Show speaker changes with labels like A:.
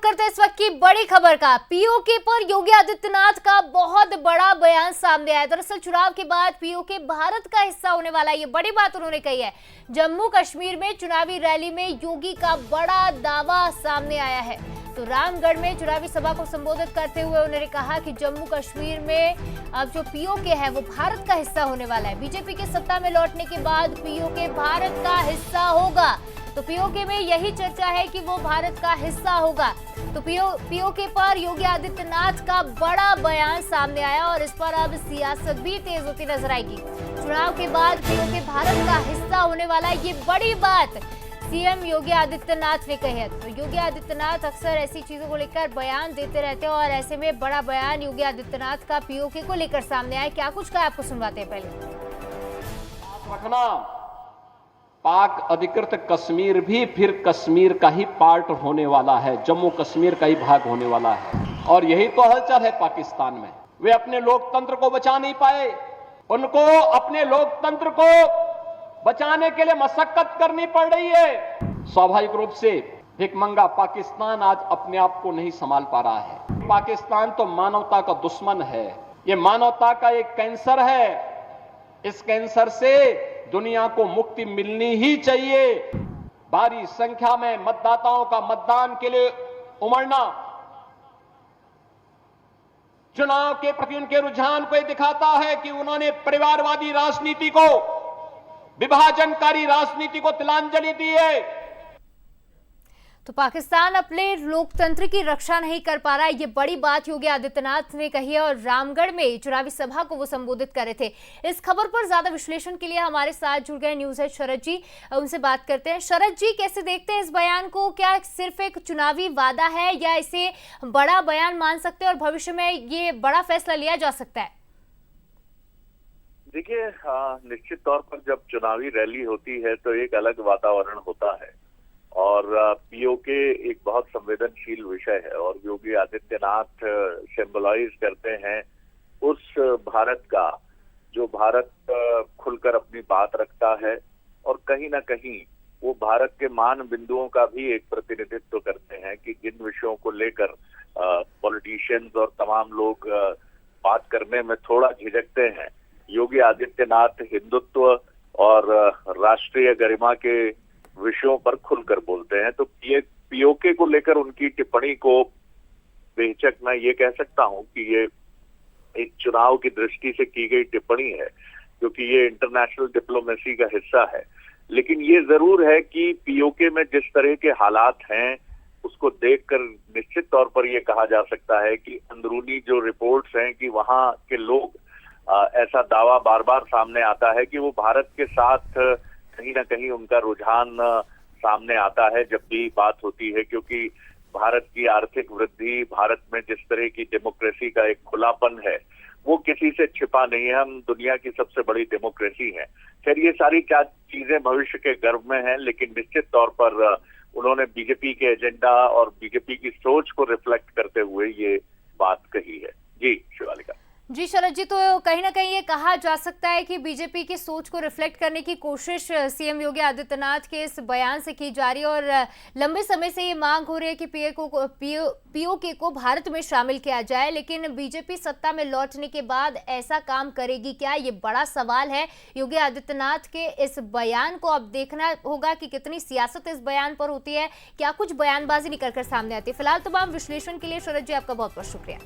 A: करते हैं इस वक्त की बड़ी खबर का। पीओके पर योगी आदित्यनाथ का बहुत बड़ा बयान सामने आया। दरअसल चुनाव के बाद पीओके भारत का हिस्सा होने वाला है, ये बड़ी बात उन्होंने कही है। जम्मू कश्मीर में चुनावी रैली में योगी का बड़ा दावा सामने आया है। तो रामगढ़ में चुनावी सभा को संबोधित करते हुए उन्होंने कहा कि जम्मू कश्मीर में अब जो पीओके है वो भारत का हिस्सा होने वाला है। बीजेपी के सत्ता में लौटने के बाद पीओके भारत का हिस्सा होगा। तो पीओके में यही चर्चा है कि वो भारत का हिस्सा होगा। तो पीओके पर योगी आदित्यनाथ का बड़ा बयान सामने आया और इस पर अब सियासत भी तेज होती नजर आएगी। चुनाव के बाद पीओके भारत का हिस्सा होने वाला है, ये बड़ी बात सीएम योगी आदित्यनाथ ने कही है। तो योगी आदित्यनाथ अक्सर ऐसी चीजों को लेकर बयान देते रहते हैं और ऐसे में बड़ा बयान योगी आदित्यनाथ का पीओके को लेकर सामने आया। क्या कुछ कहा आपको सुनवाते हैं। पहले
B: रखना, पाक अधिकृत कश्मीर भी फिर कश्मीर का ही पार्ट होने वाला है, जम्मू कश्मीर का ही भाग होने वाला है। और यही तो हलचल है पाकिस्तान में। वे अपने लोकतंत्र को बचा नहीं पाए, उनको अपने लोकतंत्र को बचाने के लिए मशक्कत करनी पड़ रही है। स्वाभाविक रूप से भिखमंगा पाकिस्तान आज अपने आप को नहीं संभाल पा रहा है। पाकिस्तान तो मानवता का दुश्मन है, ये मानवता का एक कैंसर है। इस कैंसर से दुनिया को मुक्ति मिलनी ही चाहिए। भारी संख्या में मतदाताओं का मतदान के लिए उमड़ना चुनाव के प्रति उनके रुझान को दिखाता है कि उन्होंने परिवारवादी राजनीति को, विभाजनकारी राजनीति को तिलांजलि दी है।
A: तो पाकिस्तान अपने लोकतंत्र की रक्षा नहीं कर पा रहा है, ये बड़ी बात योगी आदित्यनाथ ने कही है और रामगढ़ में चुनावी सभा को वो संबोधित कर रहे थे। इस खबर पर ज्यादा विश्लेषण के लिए हमारे साथ जुड़ गए न्यूज हेड शरद जी, उनसे बात करते हैं। शरद जी, कैसे देखते हैं इस बयान को? क्या सिर्फ एक चुनावी वादा है या इसे बड़ा बयान मान सकते हैं और भविष्य में ये बड़ा फैसला लिया जा सकता है?
C: देखिए, निश्चित तौर पर जब चुनावी रैली होती है तो एक अलग वातावरण होता है और पीओके एक बहुत संवेदनशील विषय है और योगी आदित्यनाथ सिंबलाइज करते हैं उस भारत का जो भारत खुलकर अपनी बात रखता है और कहीं ना कहीं वो भारत के मान बिंदुओं का भी एक प्रतिनिधित्व करते हैं कि जिन विषयों को लेकर पॉलिटिशियंस और तमाम लोग बात करने में थोड़ा झिझकते हैं, योगी आदित्यनाथ हिंदुत्व और राष्ट्रीय गरिमा के विषयों पर खुलकर बोलते हैं। तो ये पीओके को लेकर उनकी टिप्पणी को बेहिचक मैं ये कह सकता हूं कि ये एक चुनाव की दृष्टि से की गई टिप्पणी है, क्योंकि ये इंटरनेशनल डिप्लोमेसी का हिस्सा है। लेकिन ये जरूर है कि पीओके में जिस तरह के हालात हैं उसको देखकर निश्चित तौर पर यह कहा जा सकता है कि अंदरूनी जो रिपोर्ट्स हैं कि वहां के लोग ऐसा दावा बार बार सामने आता है कि वो भारत के साथ कहीं ना कहीं उनका रुझान सामने आता है जब भी बात होती है, क्योंकि भारत की आर्थिक वृद्धि, भारत में जिस तरह की डेमोक्रेसी का एक खुलापन है वो किसी से छिपा नहीं है। हम दुनिया की सबसे बड़ी डेमोक्रेसी है। खैर, ये सारी क्या चीजें भविष्य के गर्भ में हैं, लेकिन निश्चित तौर पर उन्होंने बीजेपी के एजेंडा और बीजेपी की सोच को रिफ्लेक्ट करते हुए ये बात कही है। जी शिवालिका।
A: जी शरद जी, तो कहीं ना कहीं ये कहा जा सकता है कि बीजेपी की सोच को रिफ्लेक्ट करने की कोशिश सीएम योगी आदित्यनाथ के इस बयान से की जा रही है और लंबे समय से ये मांग हो रही है कि पीओके को भारत में शामिल किया जाए, लेकिन बीजेपी सत्ता में लौटने के बाद ऐसा काम करेगी क्या, ये बड़ा सवाल है। योगी आदित्यनाथ के इस बयान को अब देखना होगा कि कितनी सियासत इस बयान पर होती है, क्या कुछ बयानबाजी निकल कर सामने आती है। फिलहाल तमाम विश्लेषण के लिए शरद जी आपका बहुत बहुत शुक्रिया।